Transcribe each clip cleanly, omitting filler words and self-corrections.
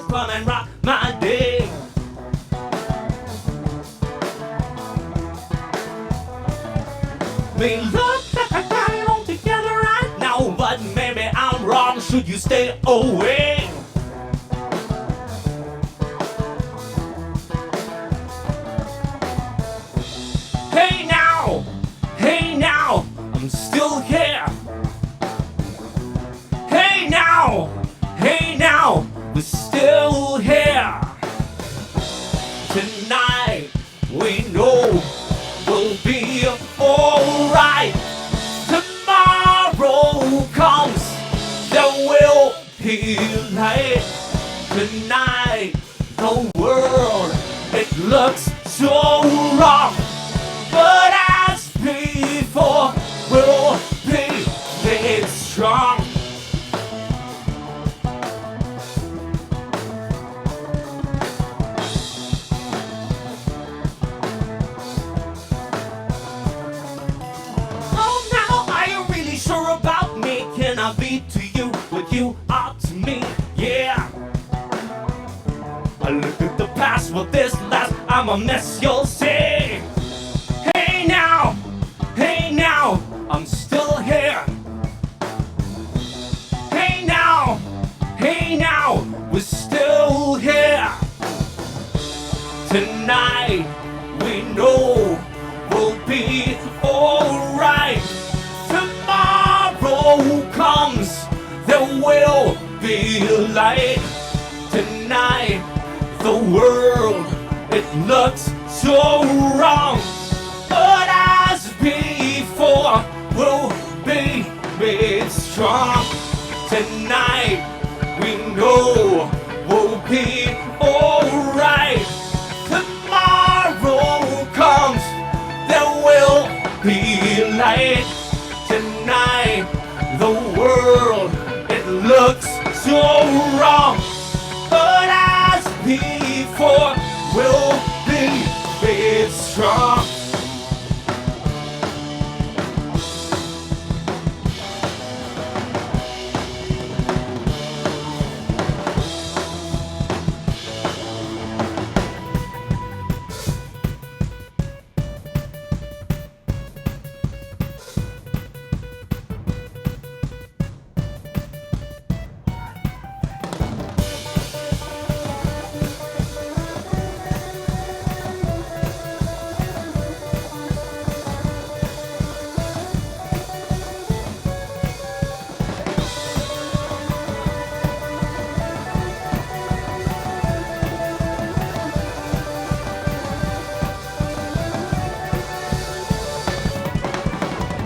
come and rock my day. May look like I got it all together right now, but maybe I'm wrong. Should you stay away? Hey now, I'm still here. Hey now, we're still here. Tonight, we know we'll be alright. Tomorrow comes, there will be light. Tonight, the world, it looks so wrong, but as before, we'll be made strong. Oh, now are you really sure about me? Can I be to you what you are to me? Yeah. I look at the past, will this last? I'm a mess, you'll see. Hey now, I'm still here. Hey now, we're still here. Tonight, we know we'll be alright. Tomorrow comes, there will be light. Tonight, the world, it looks so wrong, but as before, we'll be made strong. Tonight, we know we'll be alright. Tomorrow comes, there will be light. Tonight, the world, it looks so wrong, but as before, we'll be made strong.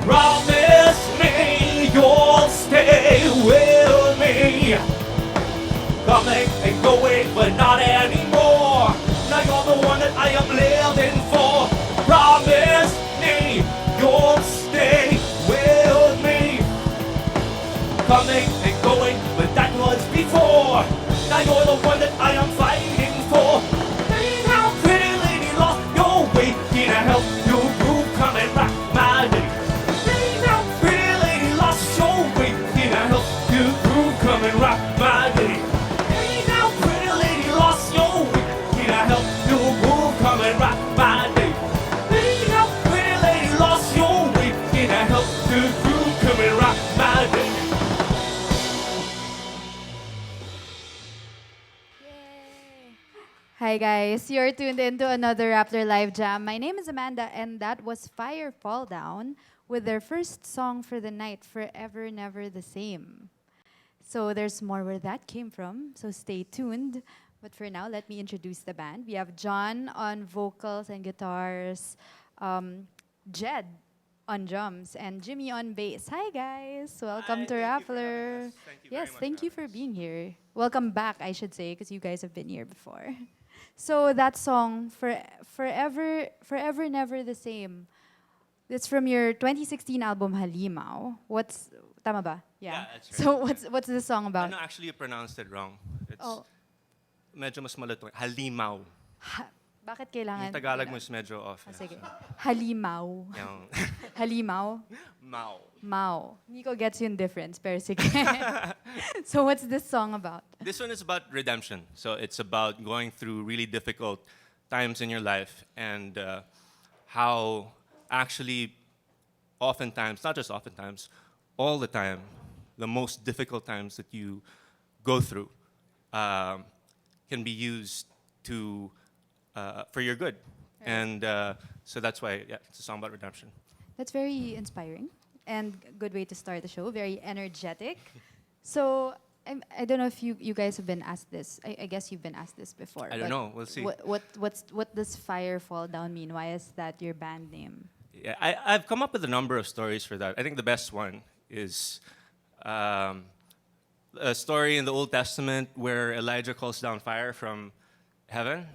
Promise me you'll stay with me. Coming and going, but not anymore. Now you're the one that I am living for. Promise me you'll stay with me. Coming and going, but that was before. Now you're the one that I am fighting for. Hey now, pretty lady, lost your way. Can I help you groove? Come and rock my day. Come and rock my day. Hey now, pretty lady, lost your way. Can I help you move? Come and rock my day. Hey now, pretty lady, lost your way. Can I help you groove? Come and rock my day. Yay! Hi guys, you're tuned into another Rappler Live Jam. My name is Amanda and that was Firefalldown with their first song for the night, Forever Never the Same. So there's more where that came from, so stay tuned. But for now, let me introduce the band. We have John on vocals and guitars, Jed on drums, and Jimmy on bass. Hi guys, welcome Hi, to thank you for Rappler. having us. Thank you very Yes, much thank for you having for us. being here. Welcome back, I should say, because you guys have been here before. So that song, Forever Never the Same, it's from your 2016 album Halimaw. Tama ba? Yeah, that's right. So what's the song I about? know, actually, you pronounced it wrong. It's Oh, medyo mas malito. Halimaw. bakit kailangan? Yung Tagalog mo is medyo off. Ah, sige. Halimaw. Yung Halimaw? Mao. Mao. Nico gets yung difference, pero sige. So what's this song about? This one is about redemption. So it's about going through really difficult times in your life and how actually oftentimes, not just oftentimes, all the time, the most difficult times that you go through um, can be used to for your good. Right. And so that's why, yeah, it's a song about redemption. That's very inspiring and good way to start the show. Very energetic. So I don't know if you guys have been asked this. I guess you've been asked this before. I don't but know. We'll see. What does Firefalldown mean? Why is that your band name? Yeah, I've come up with a number of stories for that. I think the best one is um, a story in the Old Testament where Elijah calls down fire from heaven.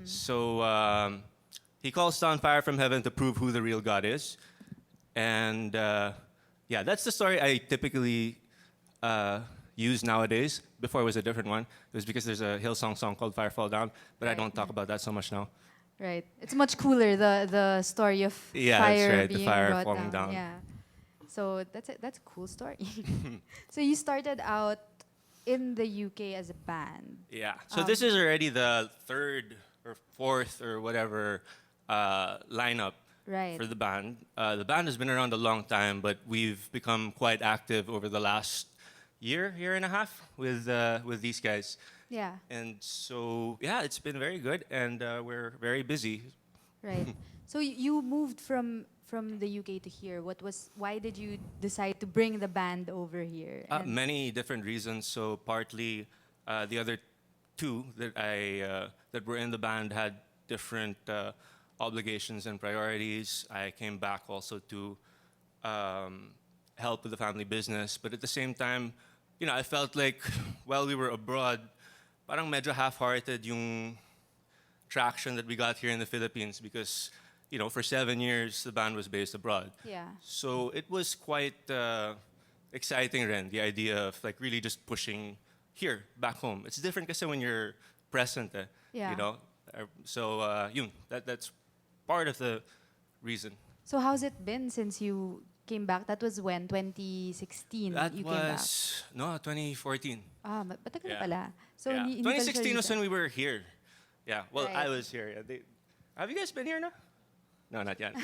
So he calls down fire from heaven to prove who the real God is. And yeah, that's the story I typically use nowadays. Before it was a different one. It was because there's a Hillsong song called Firefalldown, but I Right. don't talk about that so much now. Right. It's much cooler the story of Yeah, that's fire right, the being fire brought falling down. Yeah. So that's a cool story. So you started out in the UK as a band. Yeah. So this is already the third or fourth or whatever lineup Right. for the band. The band has been around a long time, but we've become quite active over the last year and a half with these guys. Yeah. And so yeah, it's been very good, and we're very busy. Right. So you moved from the UK to here. Why did you decide to bring the band over here? And- Many different reasons. So partly, the other two that were in the band had different obligations and priorities. I came back also to help with the family business, but at the same time, I felt like while we were abroad, parang medyo half-hearted yung traction that we got here in the Philippines because, for 7 years the band was based abroad. Yeah. So it was quite exciting rin, the idea of like really just pushing here, back home. It's different kasi when you're present, Yeah. So that's part of the reason. So how's it been since you came back? That was when 2016 That you came back. was, no, 2014. Matagal na Yeah. pala. So Yeah. hindi pala siya 2016 was dito. when we were here. Yeah, well, I Right. was here. Yeah, have you guys been here now? No, not yet.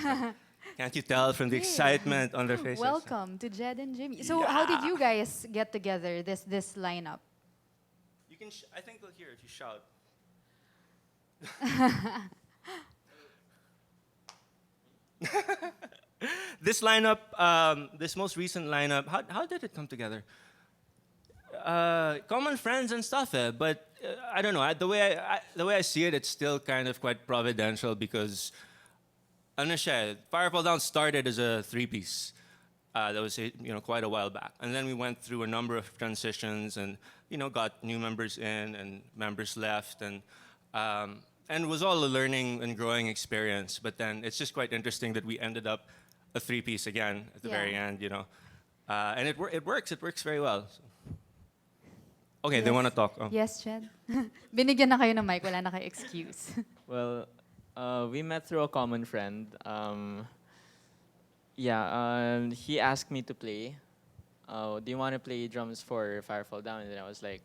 Can't you tell from the excitement on their faces? Welcome to Jed and Jimmy. So how did you guys get together, this lineup? You can. I think they'll hear if you shout. This lineup, this most recent lineup, how did it come together? Common friends and stuff, but I don't know. The way I see it, it's still kind of quite providential because ano siya, Firefalldown started as a three-piece. That was quite a while back, and then we went through a number of transitions and got new members in and members left and it was all a learning and growing experience. But then it's just quite interesting that we ended up a three-piece again at the very Yeah. end, and it works. It works very well. So. Okay, they Yes. want to talk. Oh. Yes, Jed. Binigyan na kayo ng mic, wala na kayo excuse. Well, we met through a common friend. He asked me to play. Do you want to play drums for Firefalldown? And then I was like,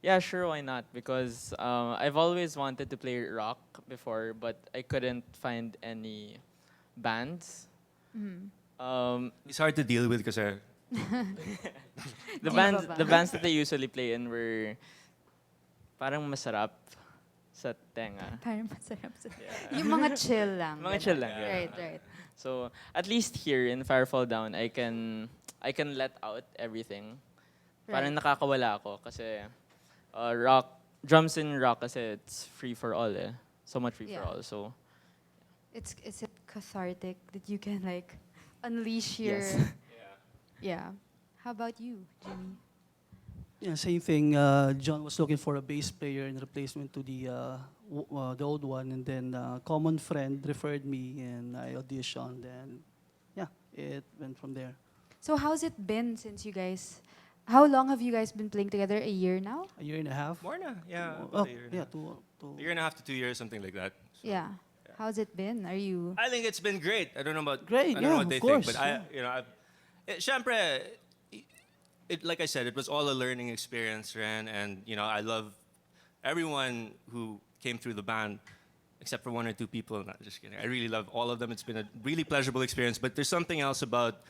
yeah, sure, why not? Because I've always wanted to play rock before, but I couldn't find any bands. It's hard to deal with because The bands that I usually play in were parang masarap sa tenga. Parang masarap. Yung mga chill lang. Mga ganun. chill lang, yeah. Right. So at least here in Firefalldown, I can let out everything. Parang Right. nakakawala ako kasi drums in rock kasi it's free for all eh. So much free Yeah. for all. So Is it cathartic that you can like unleash your yes. Yeah. How about you, Jimmy? Yeah, same thing. John was looking for a bass player in replacement to the old one, and then a common friend referred me, and I auditioned, and yeah, it went from there. So how's it been since you guys? How long have you guys been playing together? A year now? A year and a half. more na, yeah, Oh, about a year and a yeah, half. two. A year and a half to 2 years, something like that. So, Yeah. How's it been? Are you? I think it's been great. I don't know about Great, I don't know yeah, what they of course, think, but Syempre, like I said, it was all a learning experience, Ren, and I love everyone who came through the band, except for one or two people. Not just kidding. I really love all of them. It's been a really pleasurable experience. But there's something else about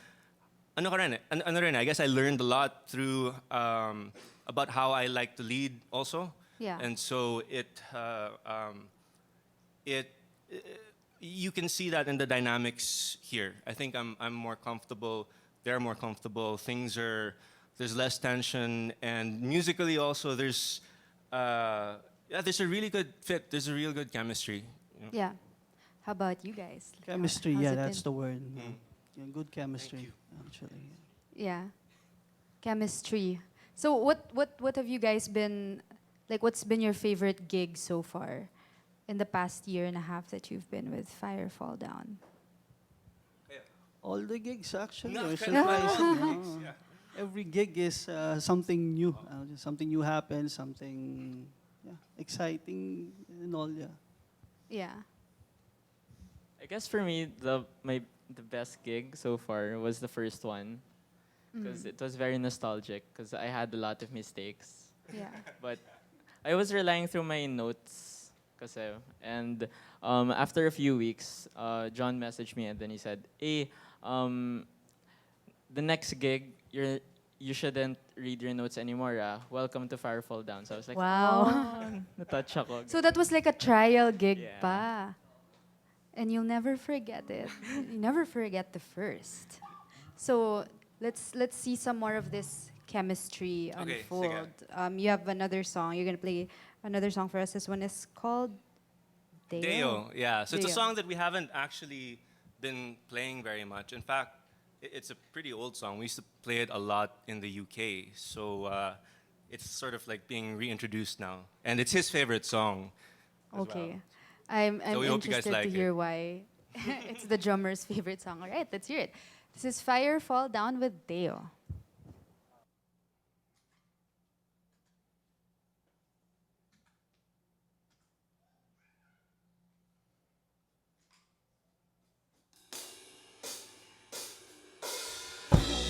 I guess I learned a lot through about how I like to lead also. Yeah. And so it you can see that in the dynamics here. I think I'm more comfortable. They're more comfortable. There's less tension, and musically also there's there's a really good fit. There's a real good chemistry. Yeah. How about you guys? Chemistry, How's yeah, it that's been? the word. Yeah, good chemistry, actually. Yeah. Chemistry. So what have you guys been like, what's been your favorite gig so far in the past year and a half that you've been with Firefalldown? All the gigs, actually, No, are kind of surprising. Every gig is something new. Something new happens, something exciting and all, yeah. Yeah. I guess for me, the best gig so far was the first one, because it was very nostalgic. Because I had a lot of mistakes, Yeah. but I was relying through my notes, and after a few weeks, John messaged me and then he said, "Hey, the next gig, you shouldn't read your notes anymore. Welcome to Firefalldown." So I was like, Wow. "Oh, natouch ako." So that was like a trial gig Yeah. pa. And you'll never forget it. You never forget the first. So let's see some more of this chemistry Okay, unfold. You have another song. You're gonna play another song for us. This one is called Deo. Deo, yeah. So it's a Deo. song that we haven't actually been playing very much. In fact, it's a pretty old song. We used to play it a lot in the UK. So it's sort of like being reintroduced now. And it's his favorite song. as Okay. well. I'm So we hope you guys interested to like hear it. why it's the drummer's favorite song. All right, let's hear it. This is Firefalldown with Deo.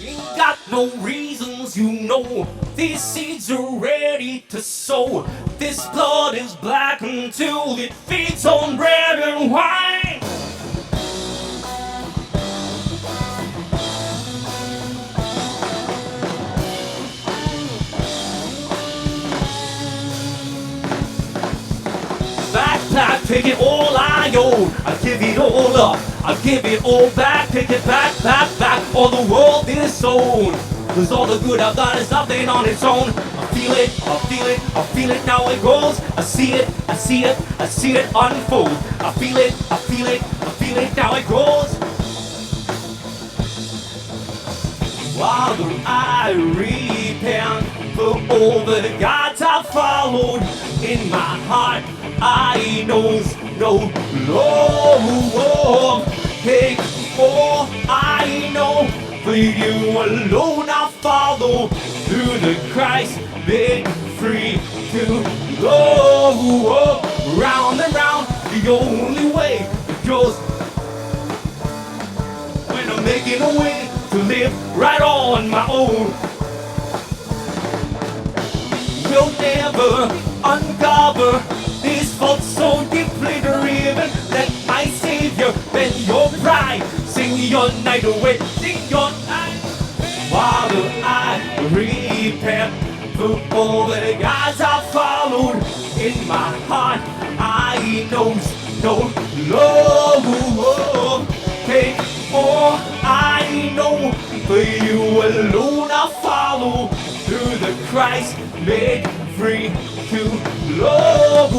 Ain't got no reasons, these seeds are ready to sow. This blood is black until it feeds on bread and wine. Backpack, take it all I own. I give it all up, I give it all back. Take it back, back, back. All the world is sown. Cause all the good I've got is nothing on its own. I feel it, I feel it, I feel it, now it grows. I see it, I see it, I see it unfold. I feel it, I feel it, I feel it, now it grows. Father, I repent for all the gods I followed. In my heart, I knows no love. Take all I know, for you alone I follow. Through the Christ, made free to go round and round. The only way it goes when I'm making a way to live right on my own. We'll never uncover these faults so deeply driven. Let my Savior bend your pride. Sing your night away, sing your night. Father, I repent for all the gods I followed. In my heart, I knows no love. Take all I know, for you alone I follow. Through the Christ made free to love.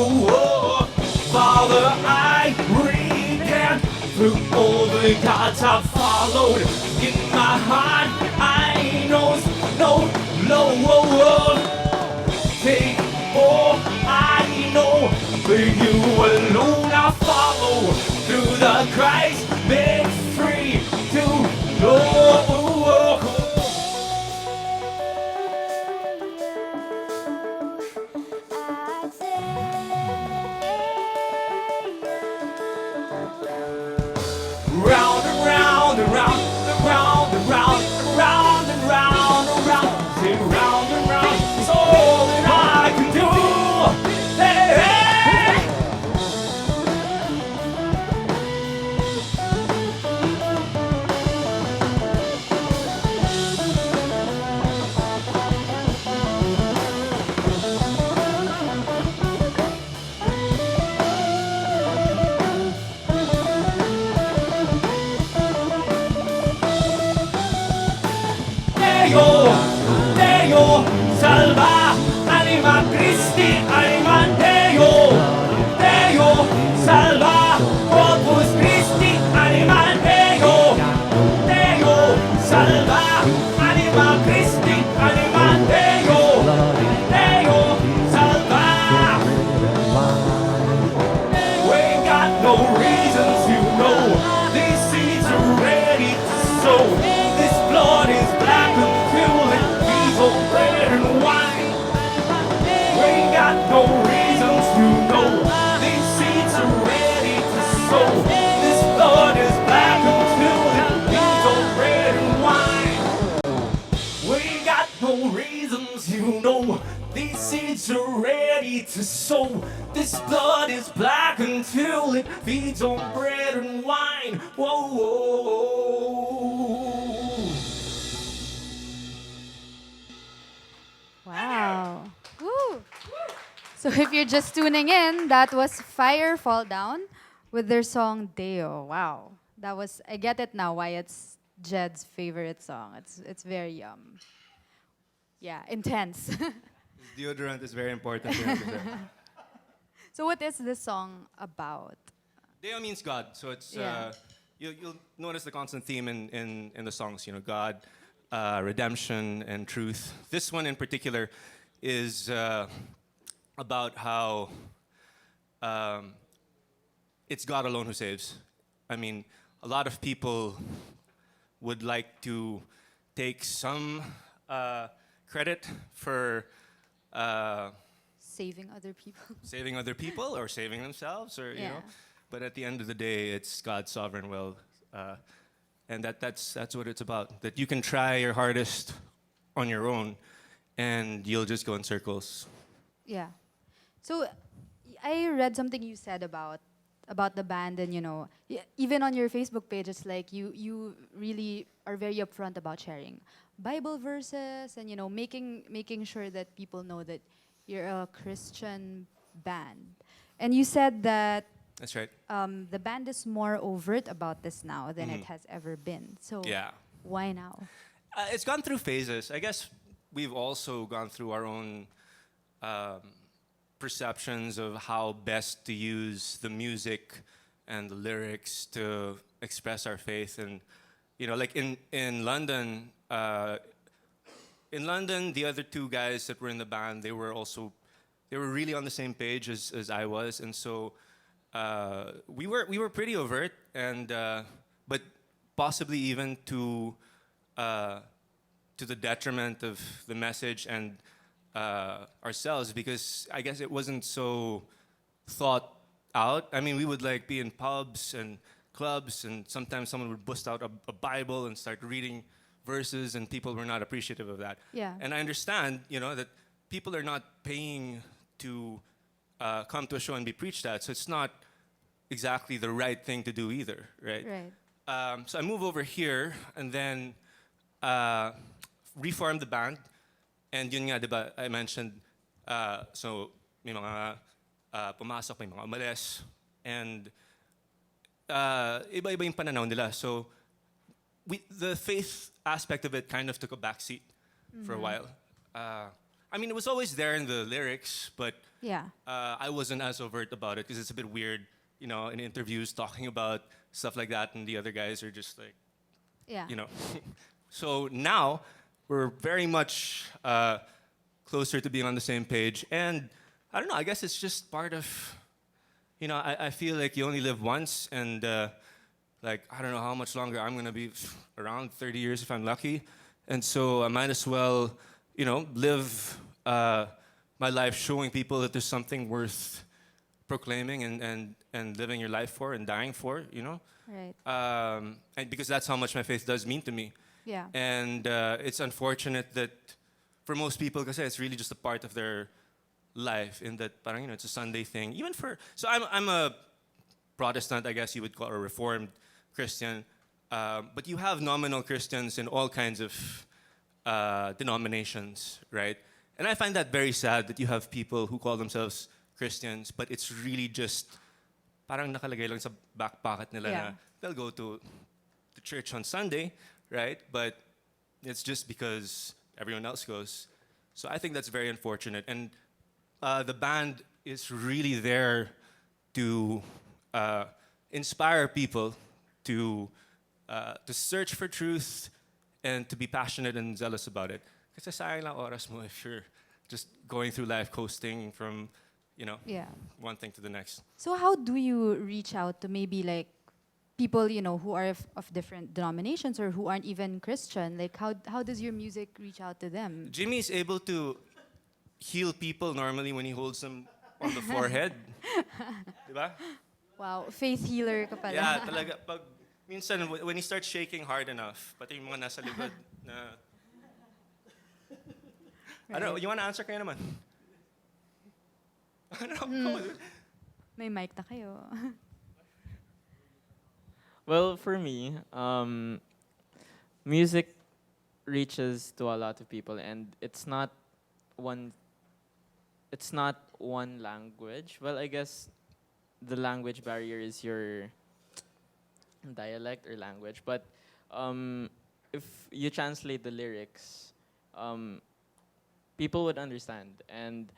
Father, I repent through all the gods I followed. In my heart, I knows no love. Take all I know, for you alone I follow. Through the Christ made free to love. Round and round and round and round and round and round and round and round. Christi, anima Deo, Deo, salva, Corpus Christi, anima Deo, Deo, salva, anima Christi, anima Deo, Deo, salva. We ain't got no reasons to know these seeds are ready to sow. This blood is black until it feeds on bread and wine. We ain't got no reasons to know these seeds are ready to sow. This blood is black until it feeds on bread and wine. We ain't got no reasons, you know. These seeds are ready to sow. This blood is black until it feeds on bread and wine. Whoa, whoa, whoa. Wow. Woo. So if you're just tuning in, that was Firefalldown with their song Deo. Wow. That was, I get it now why it's Jed's favorite song. It's very yeah, intense. Deodorant is very important here. So what is this song about? Deo means God, so it's Yeah. you'll notice the constant theme in the songs. You know, God, redemption, and truth. This one in particular is about how it's God alone who saves. I mean, a lot of people would like to take some credit for Saving other people. saving other people or saving themselves, or you Yeah. know. But at the end of the day, it's God's sovereign will, and that's what it's about. That you can try your hardest on your own, and you'll just go in circles. Yeah. So I read something you said about the band, and even on your Facebook page, it's like you really are very upfront about sharing Bible verses, and making sure that people know that you're a Christian band. And you said that That's right. the band is more overt about this now than it Mhm. has ever been. So Yeah. why now? It's gone through phases. I guess we've also gone through our own perceptions of how best to use the music and the lyrics to express our faith. And like in London, the other two guys that were in the band, they were really on the same page as I was, and so we were pretty overt, and but possibly even to the detriment of the message and ourselves, because I guess it wasn't so thought out. I mean, we would like be in pubs and clubs, and sometimes someone would bust out a Bible and start reading verses, and people were not appreciative of that. Yeah. And I understand, that people are not paying to come to a show and be preached at, so it's not exactly the right thing to do either, right? Right. So I move over here and then reform the band. And yun nga, diba, I mentioned, so may mga pumasok, may mga umalis, and iba-iba yung pananaw nila. So the faith aspect of it kind of took a backseat for a while. I mean, it was always there in the lyrics, but Yeah. I wasn't as overt about it because it's a bit weird, in interviews talking about stuff like that, and the other guys are just like, Yeah. So now we're very much closer to being on the same page, and I don't know. I guess it's just part of, I feel like you only live once, and like I don't know how much longer I'm gonna be around 30 years if I'm lucky, and so I might as well, live my life showing people that there's something worth proclaiming and living your life for and dying for, Right. and because that's how much my faith does mean to me. Yeah. And it's unfortunate that for most people, because it's really just a part of their life, in that parang, it's a Sunday thing. So I'm a Protestant, I guess you would call, or Reformed Christian, but you have nominal Christians in all kinds of denominations, right? And I find that very sad that you have people who call themselves Christians, but it's really just parang nakalagay lang sa back pocket nila Yeah. na they'll go to the church on Sunday, right? But it's just because everyone else goes. So I think that's very unfortunate. And the band is really there to inspire people to search for truth and to be passionate and zealous about it. Kasi sayang lang oras mo if you're just going through life coasting from, Yeah. one thing to the next. So how do you reach out to maybe like people, who are of different denominations or who aren't even Christian? Like how does your music reach out to them? Jimmy is able to heal people normally when he holds them on the forehead. Diba? Wow, faith healer ka pala. Yeah, talaga. Pag, minsan, when he starts shaking hard enough, pati yung mga nasa likod na... Ano, you wanna answer kayo naman? Ano, come on. May mic na kayo. Well, for me, music reaches to a lot of people, and it's not one. It's not one language. Well, I guess the language barrier is your dialect or language. But if you translate the lyrics, people would understand, and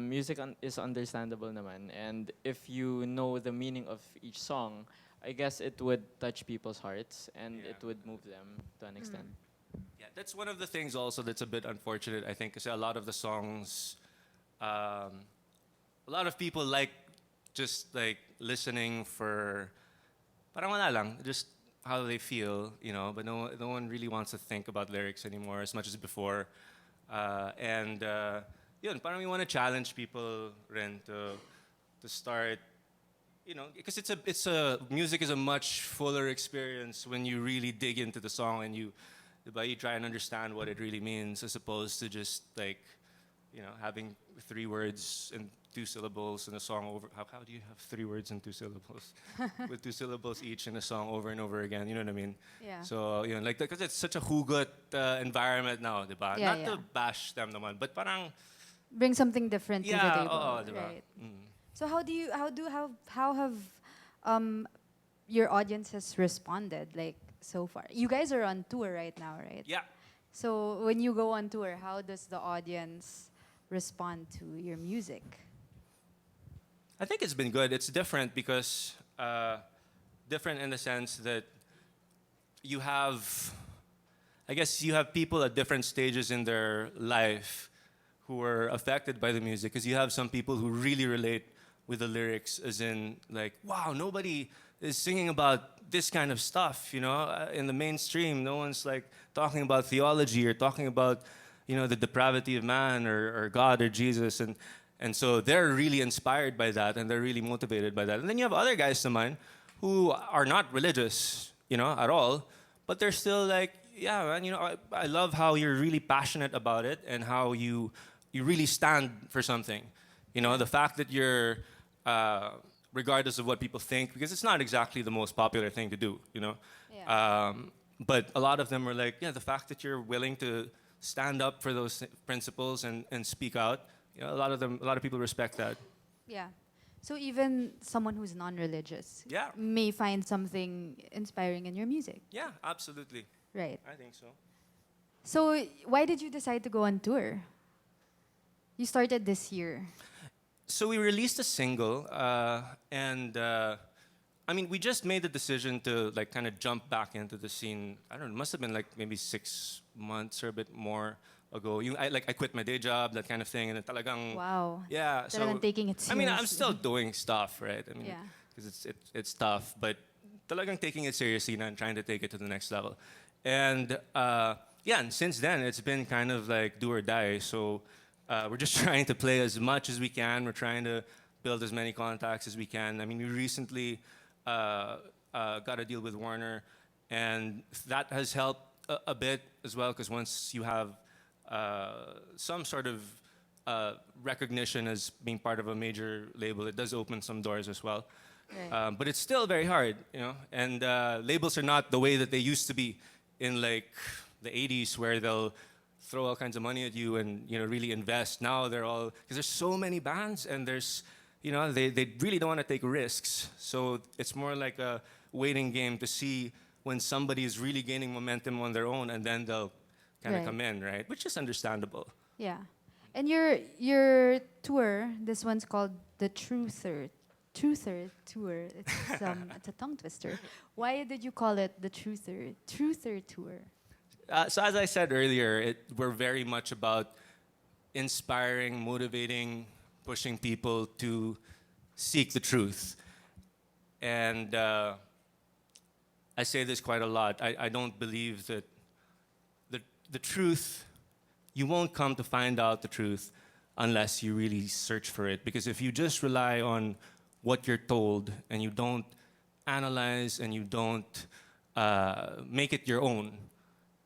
music is understandable naman. And if you know the meaning of each song, I guess it would touch people's hearts and Yeah. it would move them to an extent. Yeah, that's one of the things also that's a bit unfortunate, I think, because a lot of the songs, a lot of people like just like listening for, parang wala lang, just how they feel, but no one really wants to think about lyrics anymore as much as before. Yun, parang we want to challenge people rin to start, because music is a much fuller experience when you really dig into the song and you try and understand what it really means as opposed to just like, having 3 words and 2 syllables in a song over. How do you have 3 words and 2 syllables? With 2 syllables each in a song over and over again, you know what I mean? Yeah. So, like, because it's such a hugot environment now, diba? Yeah, Not to bash them naman, but parang, Bring something different to the yeah, table. oo, diba? Right. Mm. So how have your audiences responded like so far? You guys are on tour right now, right? Yeah. So when you go on tour, how does the audience respond to your music? I think it's been good. It's different because different in the sense that you have, I guess you have people at different stages in their life who are affected by the music. Because you have some people who really relate with the lyrics, as in like, wow, nobody is singing about this kind of stuff, in the mainstream. No one's like talking about theology or talking about, the depravity of man or God or Jesus. And so they're really inspired by that and they're really motivated by that. And then you have other guys of mine who are not religious, at all, but they're still like, yeah, man, I love how you're really passionate about it and how you really stand for something. The fact that you're, regardless of what people think, because it's not exactly the most popular thing to do, Yeah. But a lot of them are like, yeah, the fact that you're willing to stand up for those principles and speak out, a lot of people respect that. Yeah. So even someone who's non-religious Yeah. may find something inspiring in your music. Yeah, absolutely. Right. I think so. So why did you decide to go on tour? You started this year. So we released a single, we just made the decision to like kind of jump back into the scene. I don't know, it must have been like maybe 6 months or a bit more ago. I quit my day job, that kind of thing, and then talagang Wow. yeah. Talagang taking it I'm seriously. still doing stuff, right? Yeah. Because it's tough, but talagang taking it seriously na and trying to take it to the next level. And and since then it's been kind of like do or die. So we're just trying to play as much as we can. We're trying to build as many contacts as we can. We recently got a deal with Warner, and that has helped a bit as well, because once you have some sort of recognition as being part of a major label, it does open some doors as well. Right. But it's still very hard, and labels are not the way that they used to be in like the 80s, where they'll throw all kinds of money at you and really invest. Now they're all, because there's so many bands and there's they really don't want to take risks. So it's more like a waiting game to see when somebody is really gaining momentum on their own, and then they'll kind of Right. come in, right? Which is understandable. Yeah. And your tour, this one's called the Truther Tour. It's a tongue twister. Why did you call it the Truther Tour? So as I said earlier, we're very much about inspiring, motivating, pushing people to seek the truth. And I say this quite a lot. I don't believe that the truth, you won't come to find out the truth unless you really search for it. Because if you just rely on what you're told and you don't analyze and you don't make it your own,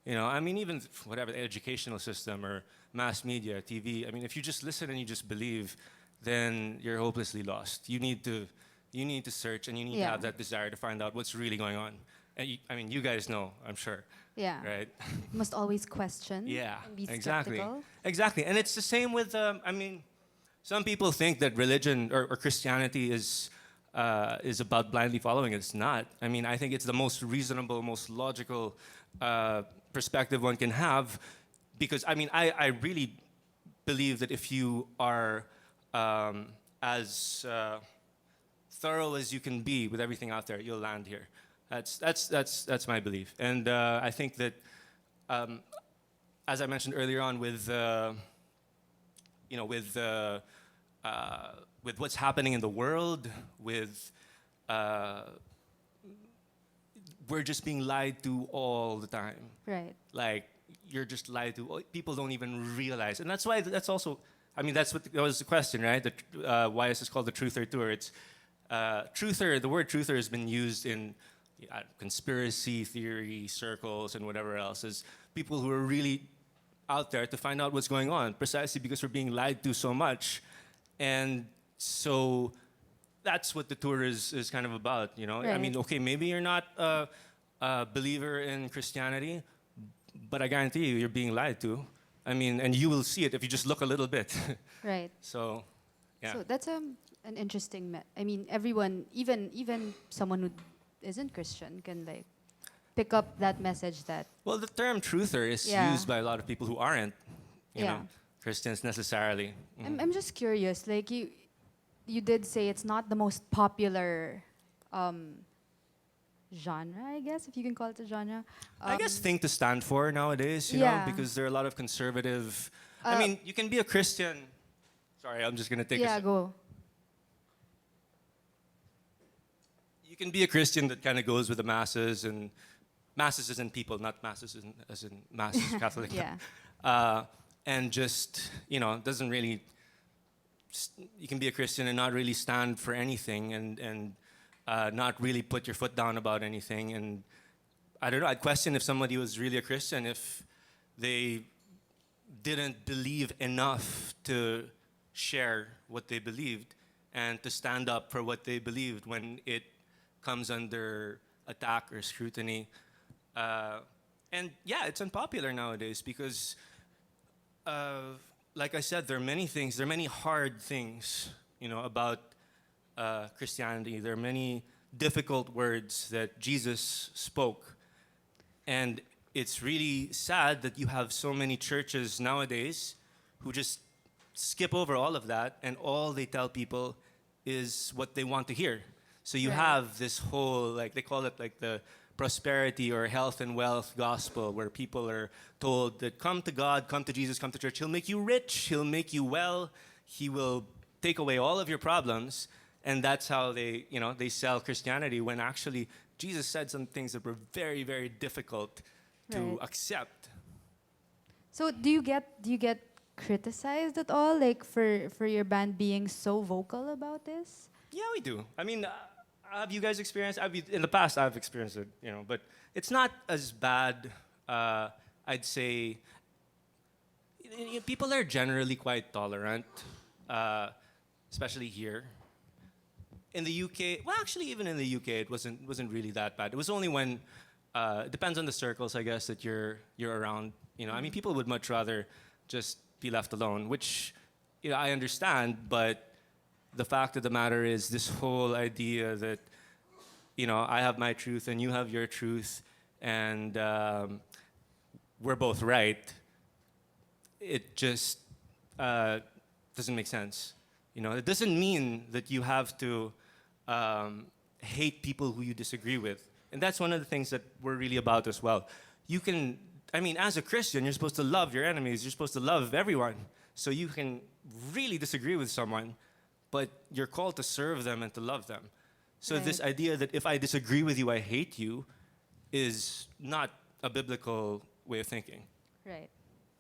I mean, even whatever, the educational system or mass media, TV, I mean, if you just listen and you just believe, then you're hopelessly lost. You need to search, and you need to have that desire to find out what's really going on. And I mean, you guys know, I'm sure. Yeah. Right? Must always question. Yeah, And be exactly. skeptical. Exactly. And it's the same with, I mean, some people think that religion or Christianity is about blindly following. It's not. I mean, I think it's the most reasonable, most logical perspective one can have, because, I mean, I really believe that if you are as thorough as you can be with everything out there, you'll land here. That's my belief. And I think that, as I mentioned earlier on, with what's happening in the world, with we're just being lied to all the time. Right. Like, you're just lied to. People don't even realize, and that's why. That's also. I mean, that was the question, right? Why is this called the Truther Tour? It's truther. The word truther has been used in conspiracy theory circles and whatever else, as people who are really out there to find out what's going on, precisely because we're being lied to so much. And so that's what the tour is kind of about, Right. I mean, okay, maybe you're not a believer in Christianity, but I guarantee you're being lied to. I mean, and you will see it if you just look a little bit. Right. So, yeah. So that's an interesting. I mean, everyone, even someone who isn't Christian, can like pick up that message. That Well, the term truther is used by a lot of people who aren't, you know, Christians necessarily. I'm just curious. Like you did say it's not the most popular genre, I guess, if you can call it a genre. I guess thing to stand for nowadays, you know, Yeah. because there are a lot of conservative. I mean, you can be a Christian. Sorry, I'm just gonna take. Yeah, go. You can be a Christian that kind of goes with the masses, and masses as in people, not masses as in mass Catholic. Yeah. And just doesn't really. You can be a Christian and not really stand for anything, and not really put your foot down about anything. And I don't know. I'd question if somebody was really a Christian if they didn't believe enough to share what they believed and to stand up for what they believed when it comes under attack or scrutiny. And yeah, it's unpopular nowadays because, like I said, there are many things, there are many hard things, about Christianity. There are many difficult words that Jesus spoke. And it's really sad that you have so many churches nowadays who just skip over all of that, and all they tell people is what they want to hear. So you have this whole, like, they call it like the prosperity or health and wealth gospel, where people are told that come to God, come to Jesus, come to church. He'll make you rich, he'll make you well, he will take away all of your problems. And that's how they sell Christianity, when actually Jesus said some things that were very, very difficult to accept. So do you get criticized at all, like for your band being so vocal about this? Yeah, we do. I mean, have you guys experienced? In the past, I've experienced it, but it's not as bad. I'd say people are generally quite tolerant, especially here. In the UK, well, actually, even in the UK, it wasn't really that bad. It was only when it depends on the circles, I guess, that you're around. I mean, people would much rather just be left alone, which I understand, but the fact of the matter is this whole idea that, I have my truth and you have your truth, and we're both right. It just, doesn't make sense. You know, it doesn't mean that you have to hate people who you disagree with. And that's one of the things that we're really about as well. You can, I mean, as a Christian, you're supposed to love your enemies. You're supposed to love everyone. So you can really disagree with someone, but you're called to serve them and to love them. So Right. this idea that if I disagree with you, I hate you, is not a biblical way of thinking. Right.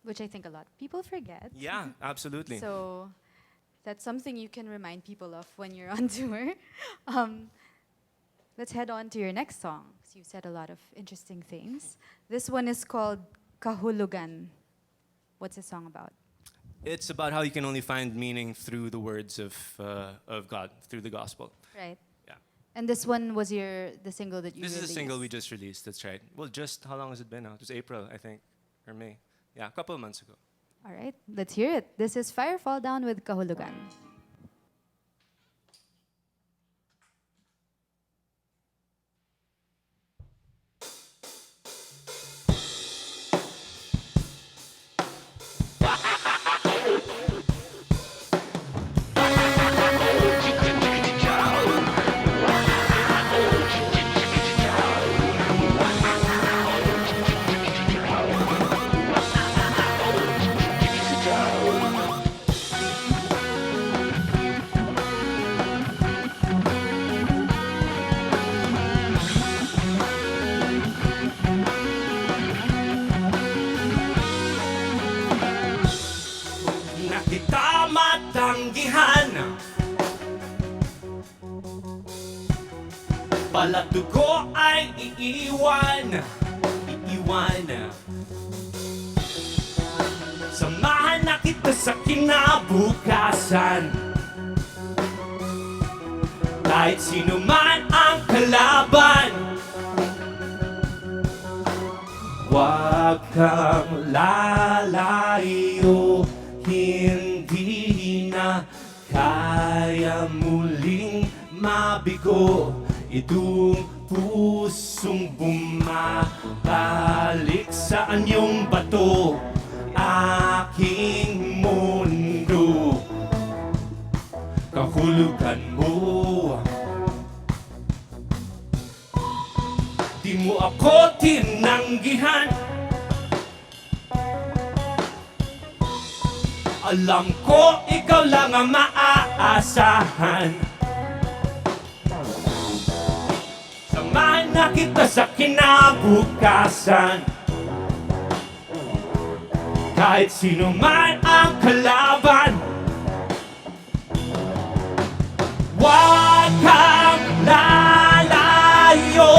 Which I think a lot of people forget. Yeah, absolutely. So that's something you can remind people of when you're on tour. Let's head on to your next song. So you said a lot of interesting things. This one is called Kahulugan. What's the song about? It's about how you can only find meaning through the words of God, through the gospel. Right. Yeah. And this one was the single that you This released. is a single we just released, that's right. Well, just, how long has it been now? It was April, I think, or May. Yeah, a couple of months ago. All right, let's hear it. This is Firefalldown with Kahulugan. Na kita matanggihan, palato ko ay iiwan. Samahan na kita sa kinabukasan, kahit sino man ang kalaban. Huwag kang lalayo, hindi na kaya muling mabigo itong pusong bumabalik sa anyong bato, aking mundo. Kahulugan mo, di mo ako tinanggihan. Alam ko ikaw lang ang maaasahan. Samahan na kita sa kinabukasan, kahit sino man ang kalaban. Huwag kang lalayo,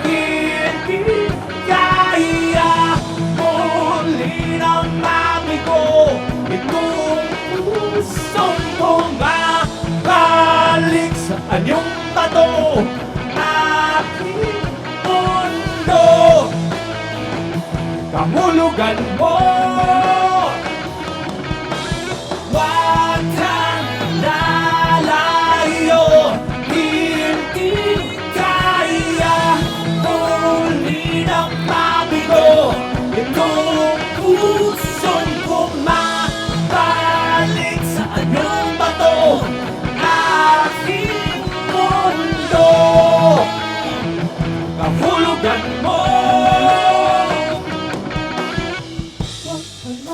hindi kaya muli na mabigo itong pusong bumabalik sa anyong bato, aking mundo. Kahulugan mo, huwag kang lalayo, hindi kaya muli na mabigo itong pusong bumabalik sa anyong bato, aking mundo. Kahulugan mo, huwag kang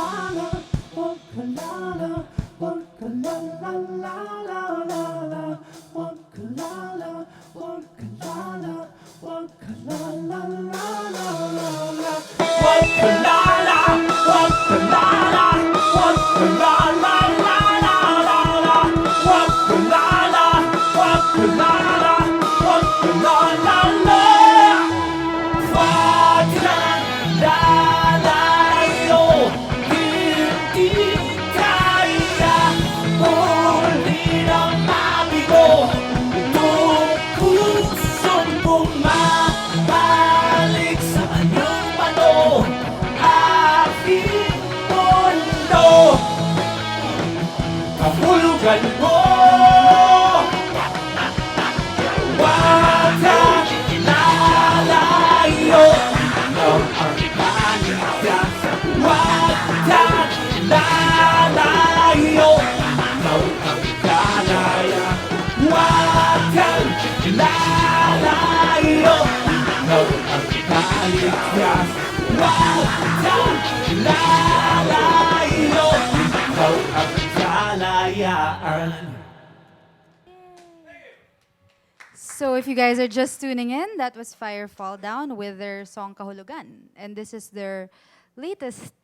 So if you guys are just tuning in, that was Firefalldown with their song Kahulugan. And this is their latest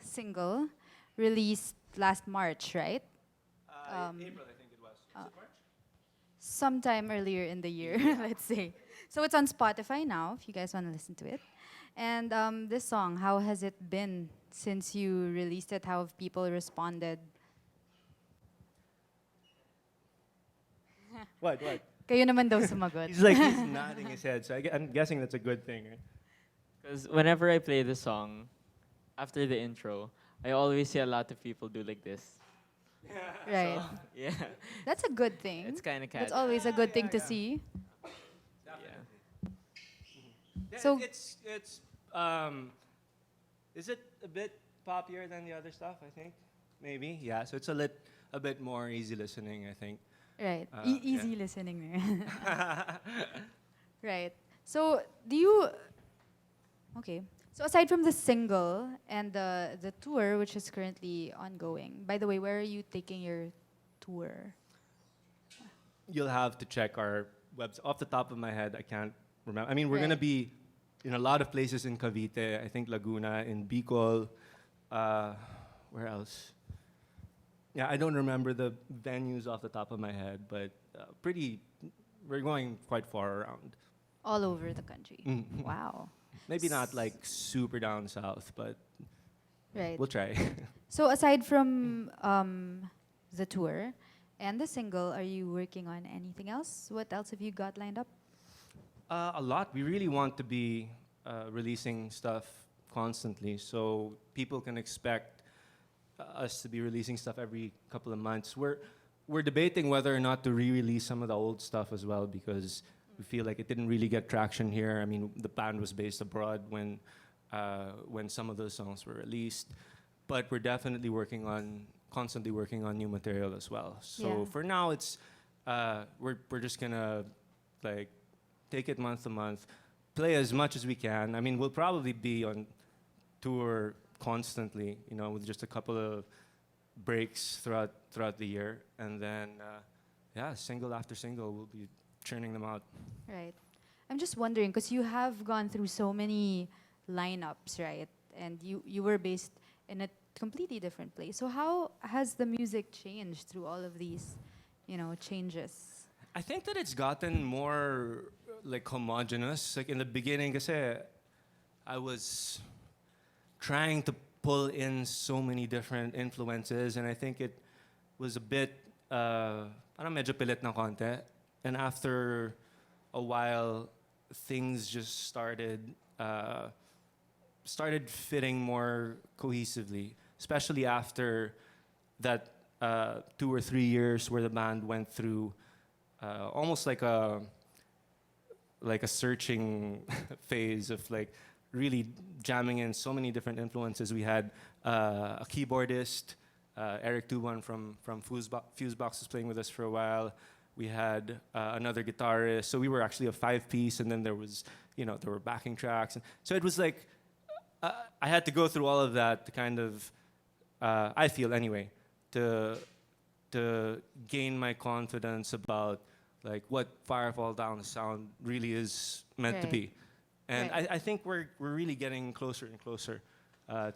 single released last March, right? April, I think it was. Is it March? Sometime earlier in the year, let's say. So it's on Spotify now, if you guys want to listen to it. And this song, how has it been since you released it? How have people responded? What? Kayo naman daw sumagot. He's like, he's nodding his head, so I'm guessing that's a good thing, right? Because whenever I play the song, after the intro, I always see a lot of people do like this. Right. Yeah, That's a good thing. it's kind of That's catchy. always a good thing to see. Yeah, So- it's is it a bit poppier than the other stuff? I think maybe, yeah. So it's a bit more easy listening, I think. Right. Yeah. Easy listening there. Right. So do you okay. So aside from the single and the tour which is currently ongoing, by the way, where are you taking your tour? You'll have to check our website. Off the top of my head, I can't remember. I mean, we're gonna Right. be in a lot of places in Cavite. I think Laguna, in Bicol. Where else? Yeah, I don't remember the venues off the top of my head, but we're going quite far around. All over the country. Mhm. Wow. Maybe not like super down south, but Right. we'll try. So aside from the tour and the single, are you working on anything else? What else have you got lined up? A lot. We really want to be releasing stuff constantly, so people can expect us to be releasing stuff every couple of months. We're debating whether or not to re-release some of the old stuff as well, because we feel like it didn't really get traction here. I mean, the band was based abroad when some of those songs were released, but we're definitely constantly working on new material as well. So Yeah. for now, it's we're just gonna like take it month to month, play as much as we can. I mean, we'll probably be on tour constantly, with just a couple of breaks throughout the year, and then single after single, we'll be churning them out. Right. I'm just wondering because you have gone through so many lineups, right? And you were based in a completely different place. So how has the music changed through all of these, changes? I think that it's gotten more like homogenous. Like in the beginning, kasi I was trying to pull in so many different influences, and I think it was a bit parang medyo pilit ng konti. And after a while, things just started fitting more cohesively, especially after that 2 or 3 years where the band went through almost like a searching phase of like really jamming in so many different influences. We had a keyboardist, Eric Tuban from Fusebox was playing with us for a while. We had another guitarist. So we were actually a 5-piece, and then there was, there were backing tracks. And so it was like, I had to go through all of that to kind of, I feel anyway, to gain my confidence about like what Firefalldown sound really is meant to Right. be. And Right. I think we're really getting closer and closer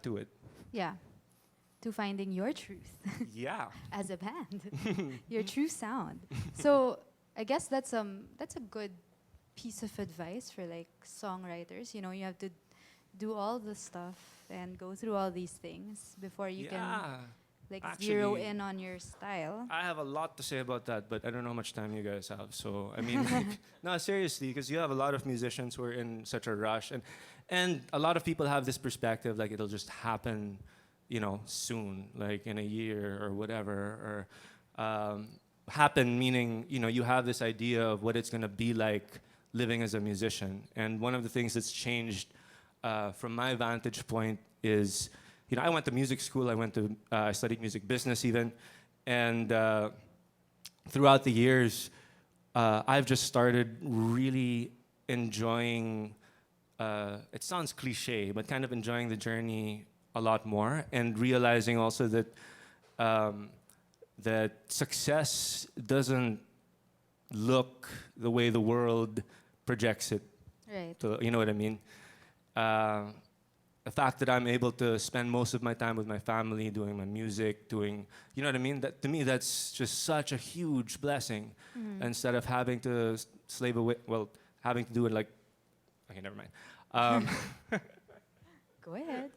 to it. Yeah. To finding your truth Yeah. as a band, your true sound. So I guess that's a good piece of advice for like songwriters. You have to do all the stuff and go through all these things before you can like zero Actually, in on your style. I have a lot to say about that, but I don't know how much time you guys have. So, I mean, no, seriously, because you have a lot of musicians who are in such a rush. And a lot of people have this perspective, like it'll just happen, soon, like in a year or whatever. Or happen meaning, you have this idea of what it's going to be like living as a musician. And one of the things that's changed from my vantage point is, I went to music school. I studied music business even, and throughout the years, I've just started really enjoying. It sounds cliche, but kind of enjoying the journey a lot more, and realizing also that that success doesn't look the way the world projects it. Right. You know what I mean? The fact that I'm able to spend most of my time with my family, doing my music, you know what I mean? That to me, that's just such a huge blessing. Instead of having to slave away, well, having to do it like, okay, never mind. Go ahead.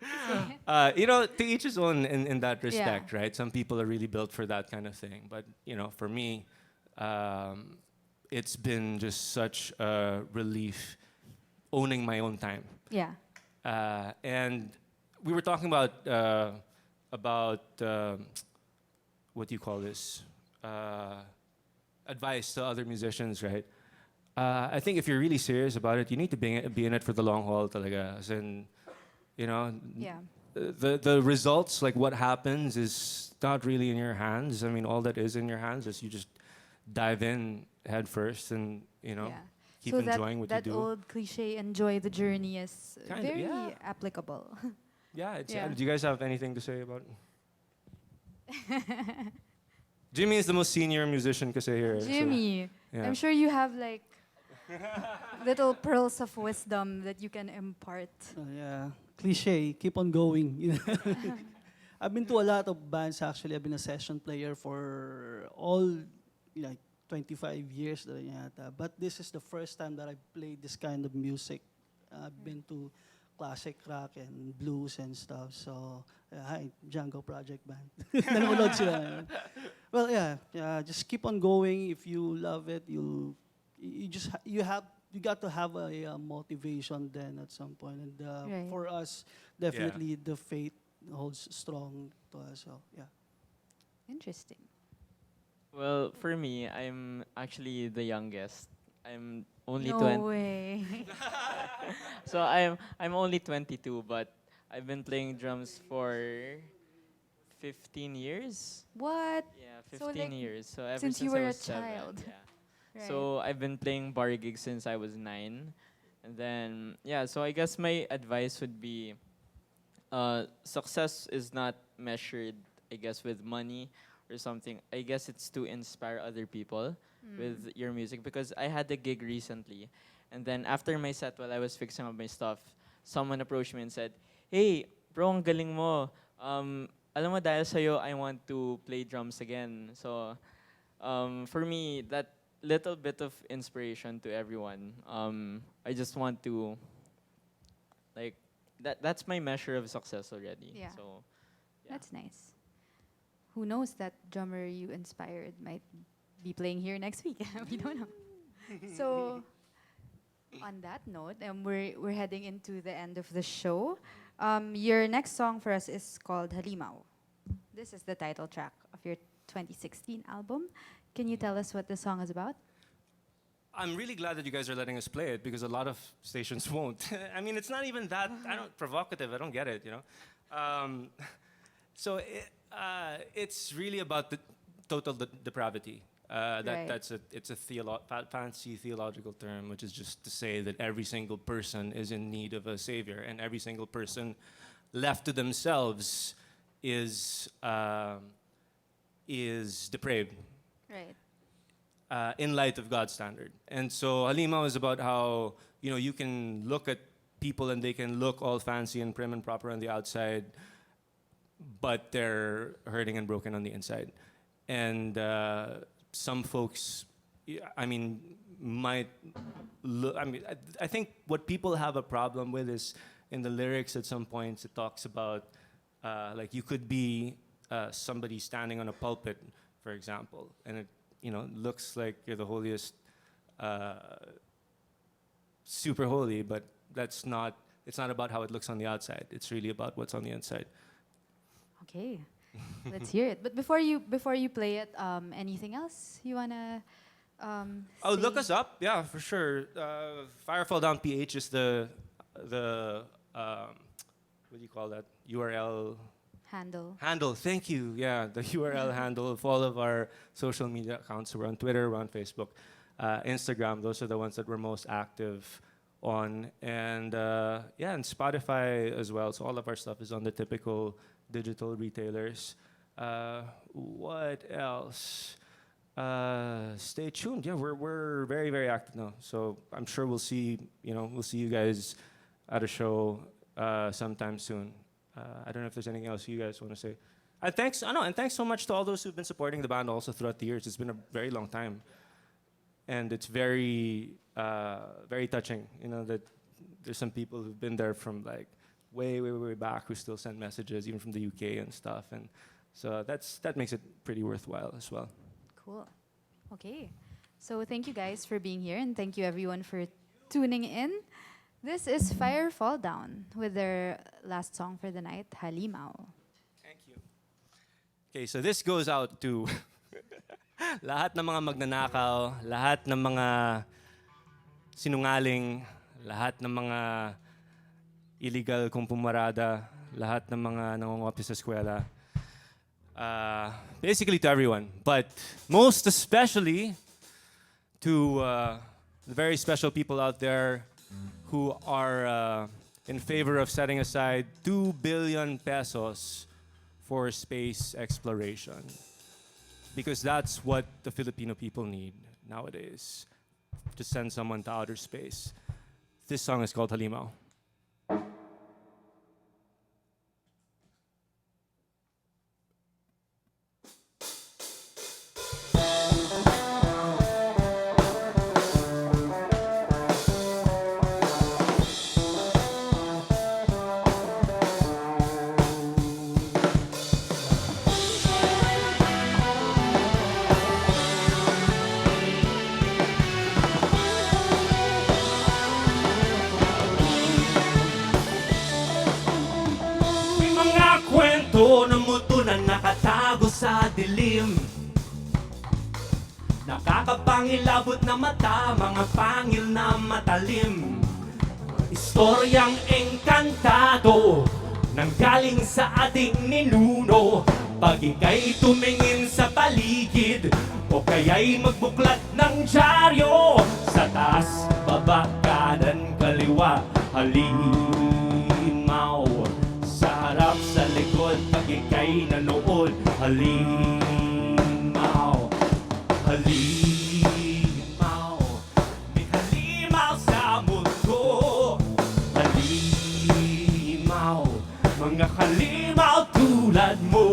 You know, to each his own in that respect, right? Some people are really built for that kind of thing, but you know, for me, it's been just such a relief owning my own time. Yeah. And we were talking about what do you call this? Advice to other musicians, right? I think if you're really serious about it, you need to be in it for the long haul, talaga. As in, you know, Yeah. the results, like what happens, is not really in your hands. I mean, all that is in your hands is you just dive in head first, and you know, Yeah. keep So enjoying what you that do. old cliche, enjoy the journey, is Kinda, very yeah. applicable. Yeah, it's, Yeah. do you guys have anything to say about it? Jimmy is the most senior musician kasi here. so, Jimmy, yeah. I'm sure you have like little pearls of wisdom that you can impart. Yeah, cliche, keep on going. You know? I've been to a lot of bands actually. I've been a session player for all like 25 years na rin yata. But this is the first time that I played this kind of music. I've been to classic rock and blues and stuff. So, hi, Django Project Band. Nanonood sila. Well, yeah, just keep on going. If you love it, you got to have a motivation then at some point. And Right. for us, definitely the faith holds strong to us. So, yeah. Interesting. Well, for me, I'm actually the youngest. I'm only No 20. way. So I'm only 22, but I've been playing drums for 15 years. What? Yeah, So, 15 like, years. So ever since since you I were a was 7. child. Yeah. Right. So I've been playing bar gigs since I was 9. And then yeah, so I guess my advice would be success is not measured, I guess, with money or something. I guess it's to inspire other people with your music, because I had a gig recently, and then after my set, while I was fixing up my stuff, someone approached me and said, "Hey, bro, ang galing mo. Alam mo, dahil sa'yo, I want to play drums again." So, for me, that little bit of inspiration to everyone. I just want to, like, that's my measure of success already. Yeah. So, yeah. That's nice. Who knows, that drummer you inspired might be playing here next week. We don't know. So, on that note, we're heading into the end of the show. Your next song for us is called Halimaw. This is the title track of your 2016 album. Can you tell us what the song is about? I'm really glad that you guys are letting us play it, because a lot of stations won't. I mean, it's not even that provocative. I don't get it, you know. So it's really about the total depravity. Right. It's a fancy theological term, which is just to say that every single person is in need of a savior, and every single person left to themselves is depraved. Right. In light of God's standard. And so Halima is about how, you know, you can look at people and they can look all fancy and prim and proper on the outside, but they're hurting and broken on the inside. And some folks, I mean, might look, I think what people have a problem with is in the lyrics at some points it talks about like you could be somebody standing on a pulpit, for example, and it, you know, looks like you're the holiest, super holy, but it's not about how it looks on the outside. It's really about what's on the inside. Okay. Let's hear it. But before you play it, anything else you wanna Oh, look say? us up. Yeah, for sure. Firefalldown PH is the what do you call that? URL Handle. Thank you. Yeah, the URL handle of all of our social media accounts. We're on Twitter, we're on Facebook, Instagram. Those are the ones that we're most active on, and yeah, and Spotify as well. So all of our stuff is on the typical digital retailers. What else? Stay tuned. Yeah, we're very very active now. So I'm sure we'll see you guys at a show sometime soon. I don't know if there's anything else you guys want to say. And thanks so much to all those who've been supporting the band also throughout the years. It's been a very long time, and it's very very touching. That there's some people who've been there from like way back who still send messages, even from the UK and stuff. And so that makes it pretty worthwhile as well. Cool. Okay. So thank you guys for being here, and thank you everyone for tuning in. This is Firefalldown with their last song for the night, Halimaw. Thank you. Okay, so this goes out to lahat ng mga magnanakaw, lahat ng mga sinungaling, lahat ng mga illegal kung pumarada, lahat ng mga nangongopya sa eskwela. Basically to everyone, but most especially to the very special people out there who are in favor of setting aside 2 billion pesos for space exploration. Because that's what the Filipino people need nowadays, to send someone to outer space. This song is called Halimaw. Kwento ng multo na nakatago sa dilim, nakakapangilabot na mata, mga pangil na matalim. Istoryang engkantado nanggaling sa ating ninuno. Pag ika'y tumingin sa paligid o kaya'y magbuklat ng dyaryo, sa taas, baba, kanan, kaliwa, halimaw. Sa harap, sa likod, pag ika'y nanood, halimaw, halimaw. May halimaw sa mundo, halimaw. Mga halimaw tulad mo.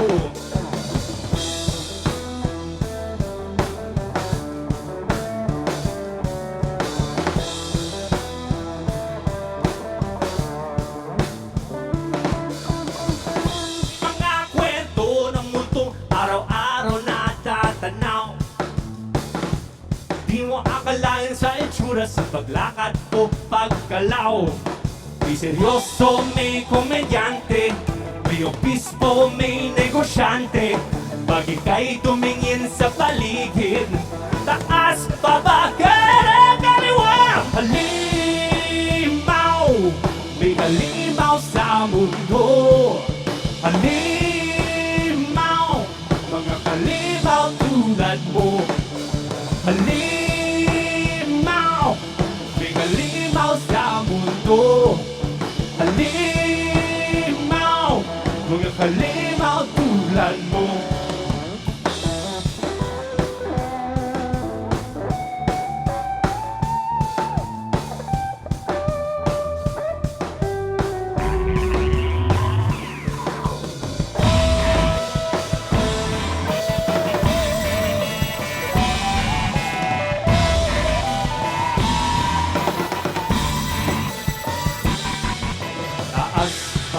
Di mo akalain sa itsura, sa paglakad o paggalaw. May seryoso, may komedyante, may obispo, may negosyante. Pag ika'y tumingin sa paligid, taas, baba, kanan, kaliwa, halimaw. May halimaw sa mundo, halimaw. Mga halimaw tulad mo, halimaw. May halimaw sa mundo, halimaw. Mga halimaw tulad mo.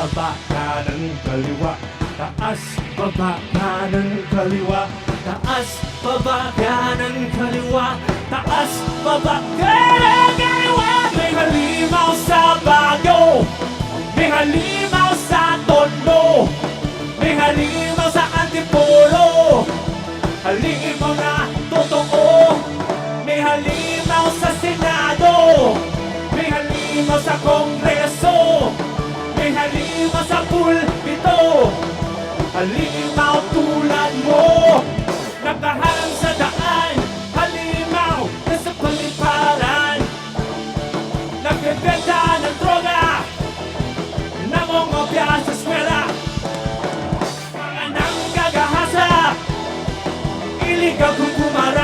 Baba, kanan, kaliwa. Taas, baba, kanan, kaliwa. Taas, baba, kanan, kaliwa. Taas, baba, kanan, kaliwa. May halimaw sa Baguio, may halimaw sa Tondo, may halimaw sa Antipolo, halimaw na totoo. May halimaw sa Senado, may halimaw sa Kongreso, may halimaw sa pulpito, halimaw tulad mo. Nakaharang sa daan, halimaw nasa paliparan. Nagbebenta ng droga, namongopya sa eskwela. Mga nanggagahasa, iligaw kung kumara.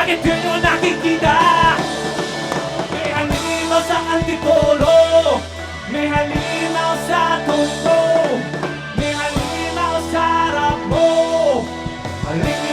Bakit yun yung nakikita? May halimaw sa antipolo, may halimaw sa tunto, may halimaw sa harap mo. Halimaw